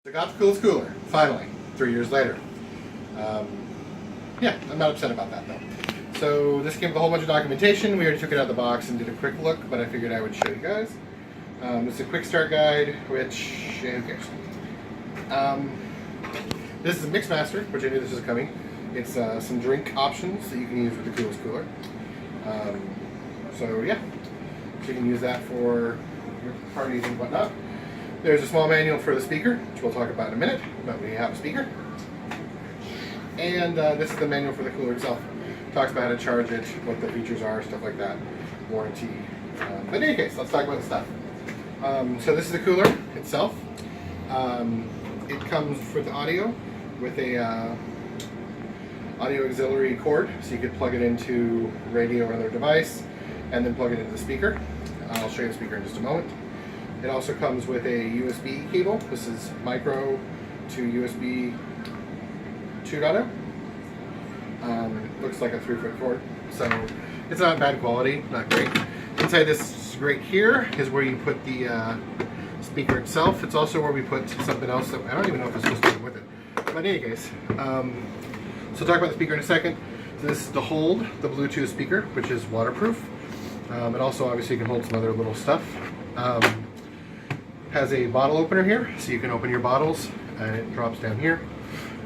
So got the coolest cooler, finally, 3 years later. Yeah, I'm not upset about that though. So this came with a whole bunch of documentation. We already took it out of the box and did a quick look, but I figured I would show you guys. This is a quick start guide, which, yeah, who cares? This is a Mixmaster, which I knew this was coming. It's some drink options that you can use with the coolest cooler. So yeah, so you can use that for your parties and whatnot. There's a small manual for the speaker, which we'll talk about in a minute, but we have a speaker. And this is the manual for the cooler itself. Talks about how to charge it, what the features are, stuff like that, warranty. But in any case, let's talk about the stuff. So this is the cooler itself. It comes with audio, with a audio auxiliary cord, so you could plug it into radio or another device, and then plug it into the speaker. I'll show you the speaker in just a moment. It also comes with a USB cable. This is micro to USB 2.0. Looks like a 3-foot cord, so it's not bad quality, not great. Inside this grate here is where you put the speaker itself. It's also where we put something else that I don't even know if it's supposed to come with it. But in any case, so talk about the speaker in a second. So this is to hold the Bluetooth speaker, which is waterproof. It also obviously can hold some other little stuff. Has a bottle opener here, so you can open your bottles, and it drops down here.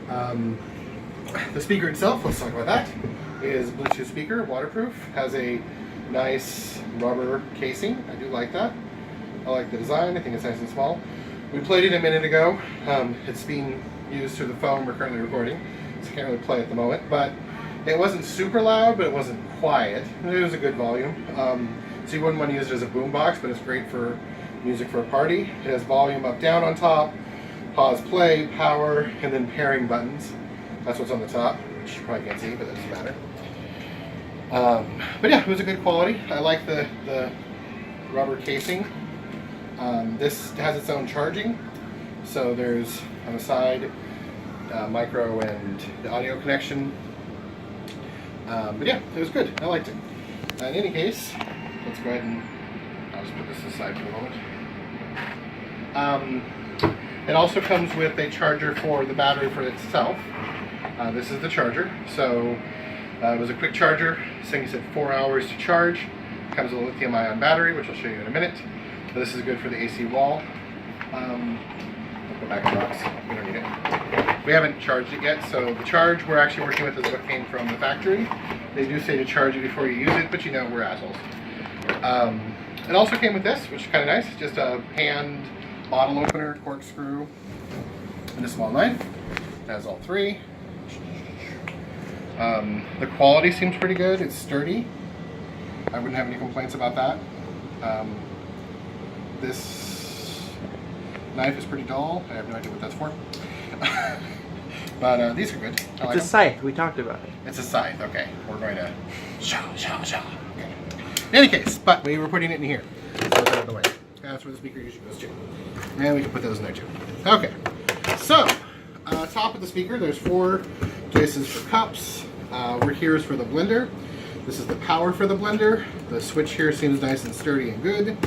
The speaker itself, let's talk about that, is a Bluetooth speaker, waterproof, has a nice rubber casing. I do like that. I like the design, I think it's nice and small. We played it a minute ago. It's being used through the phone we're currently recording, so I can't really play at the moment, but it wasn't super loud, but it wasn't quiet. It was a good volume. So you wouldn't want to use it as a boombox, but it's great for music for a party. It has volume up, down on top, pause, play, power, and then pairing buttons. That's what's on the top, which you probably can't see, but that doesn't matter. But yeah, it was a good quality. I like the rubber casing. This has its own charging. So there's, on the side, micro and the audio connection. But yeah, it was good. I liked it. In any case, let's go ahead and I'll just put this aside for a moment. It also comes with a charger for the battery for itself. This is the charger. So it was a quick charger. This thing said 4 hours to charge. Comes with a lithium-ion battery, which I'll show you in a minute. But this is good for the AC wall. We'll go back to the box. We don't need it. We haven't charged it yet, so the charge we're actually working with is what came from the factory. They do say to charge it before you use it, but you know, we're assholes. It also came with this, which is kind of nice. Just a hand bottle opener, corkscrew, and a small knife. It has all three. The quality seems pretty good. It's sturdy. I wouldn't have any complaints about that. This knife is pretty dull. I have no idea what that's for. But these are good. I like It's a scythe. We talked about it. It's a scythe. Okay, we're going to show. Okay. In any case, but we were putting it in here. So it's out of the way. That's where the speaker usually goes to. And we can put those in there too. Okay. So, top of the speaker, there's 4 places for cups. Over here is for the blender. This is the power for the blender. The switch here seems nice and sturdy and good.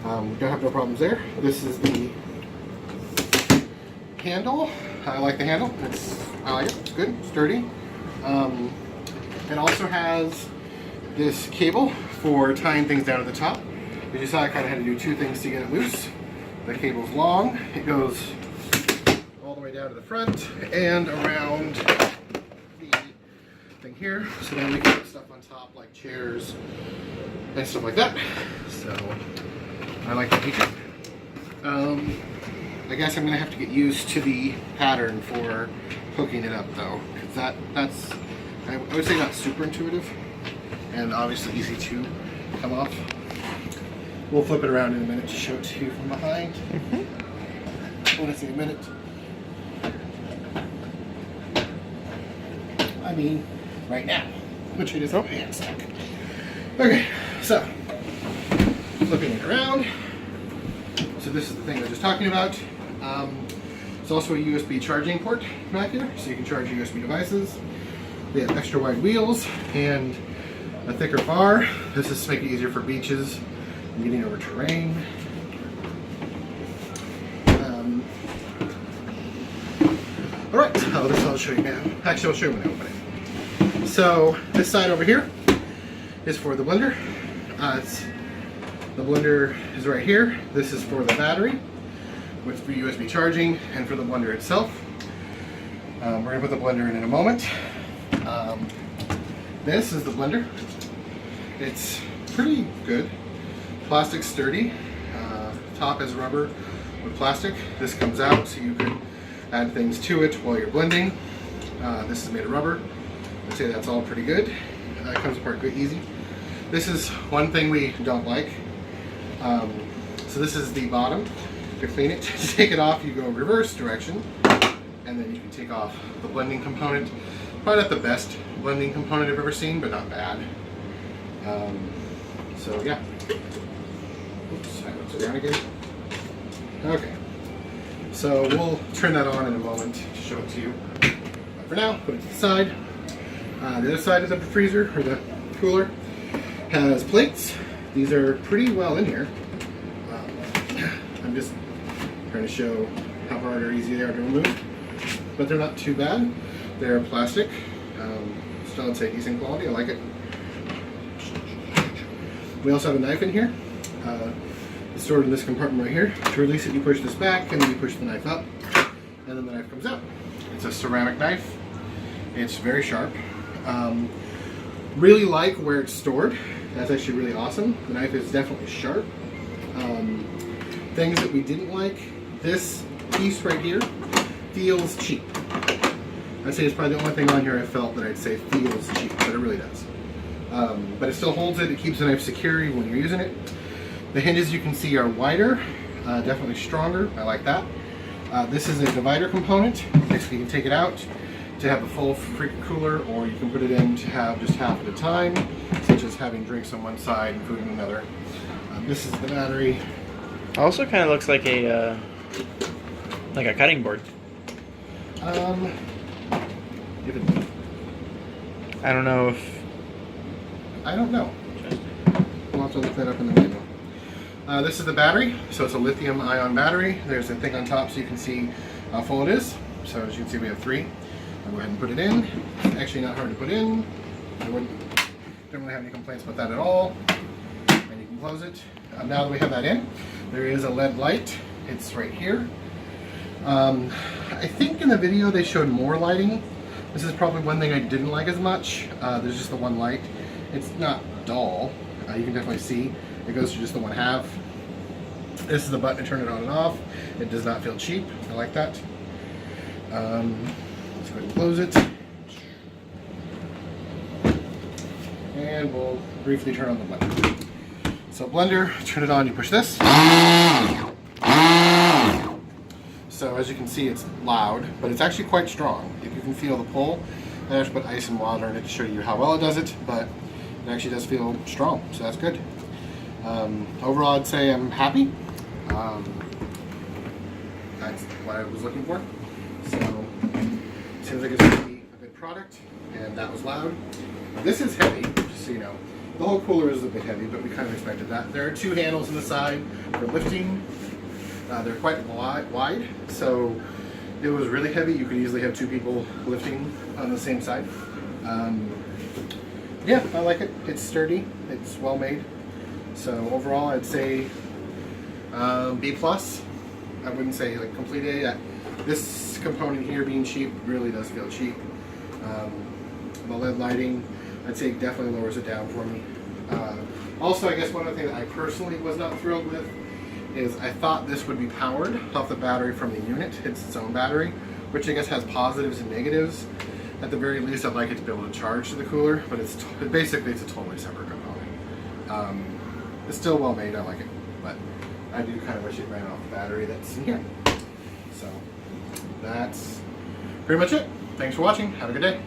Don't have no problems there. This is the handle. I like the handle. I like it. It's good, sturdy. It also has this cable for tying things down at the top. As you saw, I kind of had to do 2 things to get it loose. The cable's long. It goes all the way down to the front and around the thing here. So then we can put stuff on top like chairs and stuff like that. So I like that feature. I guess I'm going to have to get used to the pattern for hooking it up though, because that's, I would say, not super intuitive and obviously easy to come off. We'll flip it around in a minute to show it to you from behind. When I say a minute, I mean right now, which it is over here in a sec. Okay, so flipping it around. So this is the thing I was just talking about. It's also a USB charging port back here, so you can charge your USB devices. They have extra wide wheels and a thicker bar. This is to make it easier for beaches and getting over terrain. Oh, this I'll show you now. Actually, I'll show you when I open it. So this side over here is for the blender. The blender is right here. This is for the battery, with for USB charging, and for the blender itself. We're gonna put the blender in a moment. This is the blender. It's pretty good. Plastic sturdy. Top is rubber with plastic. This comes out so you can add things to it while you're blending. This is made of rubber. I'd say that's all pretty good. It comes apart good, easy. This is one thing we don't like. So this is the bottom. To clean it, to take it off, you go reverse direction, and then you can take off the blending component. Probably not the best blending component I've ever seen, but not bad. So yeah. Oops, I put it down again. Okay. So we'll turn that on in a moment to show it to you. But for now, put it to the side. The other side of the freezer, or the cooler, has plates. These are pretty well in here. I'm just trying to show how hard or easy they are to remove. But they're not too bad. They're plastic. Still, I'd say decent quality. I like it. We also have a knife in here. It's stored in this compartment right here. To release it, you push this back, and then you push the knife up, and then the knife comes out. It's a ceramic knife. It's very sharp. Really like where it's stored. That's actually really awesome. The knife is definitely sharp. Things that we didn't like, this piece right here feels cheap. I'd say it's probably the only thing on here I felt that I'd say feels cheap, but it really does. But it still holds it. It keeps the knife secure when you're using it. The hinges you can see are wider, definitely stronger. I like that. This is a divider component. Basically, you can take it out to have a full freaking cooler, or you can put it in to have just half at a time, such as having drinks on one side and food on another. This is the battery. Also, kind of looks like a cutting board. If it, I don't know if. I don't know. We'll have to look that up in the manual. This is the battery, so it's a lithium-ion battery. There's a thing on top so you can see how full it is. So as you can see, we have 3. I'll go ahead and put it in. It's actually not hard to put in. Don't really have any complaints about that at all. And you can close it. Now that we have that in, there is a LED light. It's right here. I think in the video they showed more lighting. This is probably one thing I didn't like as much. There's just the one light. It's not dull. You can definitely see it goes to just the one half. This is the button to turn it on and off. It does not feel cheap. I like that. Let's go ahead and close it. And we'll briefly turn on the blender. So blender, turn it on, you push this. So as you can see, it's loud, but it's actually quite strong. If you can feel the pull, I actually put ice and water in it to show you how well it does it, but it actually does feel strong, so that's good. Overall, I'd say I'm happy. That's what I was looking for. So it seems like it's going to be a good product, and that was loud. This is heavy, just so you know. The whole cooler is a bit heavy, but we kind of expected that. There are 2 handles on the side for lifting. They're quite wide, so it was really heavy. You could easily have 2 people lifting on the same side. Yeah, I like it. It's sturdy. It's well made. So overall, I'd say B+. I wouldn't say like complete A. This component here being cheap really does feel cheap. The LED lighting, I'd say definitely lowers it down for me. Also, I guess one other thing that I personally was not thrilled with is I thought this would be powered off the battery from the unit. It's its own battery, which I guess has positives and negatives. At the very least, I'd like it to be able to charge to the cooler, but basically it's a totally separate component. It's still well made, I like it, but I do kind of wish it ran off the battery that's in here. So that's pretty much it. Thanks for watching. Have a good day.